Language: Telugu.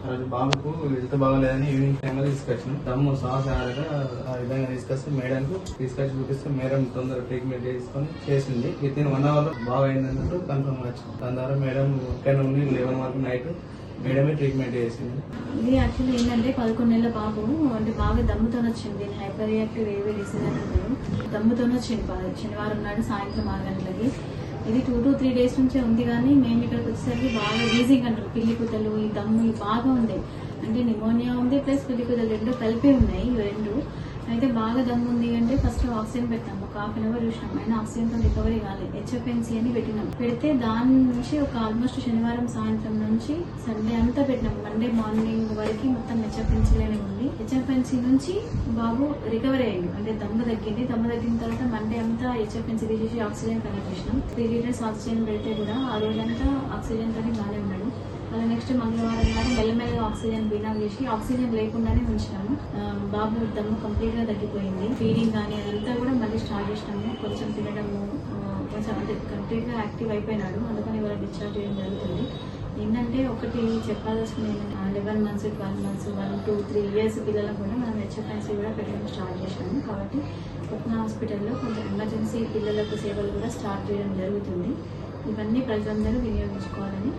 రోజు బాబుకు హెల్త్ బాగలేదని ఈవినింగ్ టైం లో తీసుకొచ్చాను. దమ్ము సాస్ ఆడగా ఆ విధంగా తీసుకొస్తే మేడంకు తీసుకొచ్చి చూపిస్తే మేడం తొందర ట్రీట్మెంట్ చేసుకొని చేసింది. విత్ ఇన్ 1 hour లో బాగా అయిందన్నట్టు కన్ఫర్మ్ వచ్చింది. దాని ద్వారా మేడం ఇక్కడ నుండి 11 వరకు నైట్ మేడమే ట్రీట్మెంట్ చేసింది. ఇది యాక్చువల్లీ ఏంటంటే 11 నెలల బాబు అంటే బాగా దమ్ముతో వచ్చింది. హైపర్ రియాక్టివ్ ఏవీ డిసీజ్ అంటారు. దమ్ముతో వచ్చింది శనివారం నాడు సాయంత్రం 6 గంటలకి. ఇది 2 to 3 days నుంచే ఉంది, కానీ మేము ఇక్కడికి వచ్చేసరికి బాగా వీజింగ్ అంటారు. పిల్లి కుదలు ఈ దమ్ము బాగా ఉంది. అంటే నిమోనియా ఉంది ప్లస్ పిల్లి కుదలు రెండు కలిపి ఉన్నాయి. రెండు అయితే బాగా దమ్ము ఉంది అంటే ఫస్ట్ ఆక్సిజన్ పెట్టాము. ఒక 1/2 hour చూసినాం, అయినా ఆక్సిజన్ తో రికవరీ కాలేదు. HFNC అని పెట్టినాం. పెడితే దాని నుంచి ఒక ఆల్మోస్ట్ శనివారం సాయంత్రం నుంచి సండే అంతా పెట్టినాం. మండే మార్నింగ్ వరకు మొత్తం HFNC లోనే ఉంది. HFNC నుంచి బాబు రికవరీ అయ్యింది, అంటే దమ్ము తగ్గింది. దమ్ము తగ్గిన తర్వాత మండే అంతా HFNC తీసేసి ఆక్సిజన్ కనెక్ట్ చేసినాం. 3 liters ఆక్సిజన్ పెడితే కూడా ఆ రోజంతా ఆక్సిజన్ తోనే బాగానే ఉన్నాడు. అలా నెక్స్ట్ మంగళవారం నాడు మెల్లమెల్లగా ఆక్సిజన్ బినాం చేసి ఆక్సిజన్ లేకుండానే ఉంచినాము. బాబు దమ్ము కంప్లీట్ గా తగ్గిపోయింది. ఫీడింగ్ కానీ అదంతా కూడా మళ్ళీ స్టార్ట్ చేసినాము. కొంచెం తినడము కొంచెం అంటే కంప్లీట్ గా యాక్టివ్ అయిపోయినాడు. అందుకని ఇవాళ డిశ్చార్జ్ చేయడం జరుగుతుంది. ఏంటంటే ఒకటి చెప్పాల్సింది ఏంటంటే 11 months 12 months 1 2 3 years పిల్లలకు కూడా మనం HFNC కూడా పెట్టడం స్టార్ట్ చేసినాము. కాబట్టి కొత్త హాస్పిటల్లో కొంచెం ఎమర్జెన్సీ పిల్లలకు సేవలు కూడా స్టార్ట్ చేయడం జరుగుతుంది. ఇవన్నీ ప్రజలందరూ వినియోగించుకోవాలని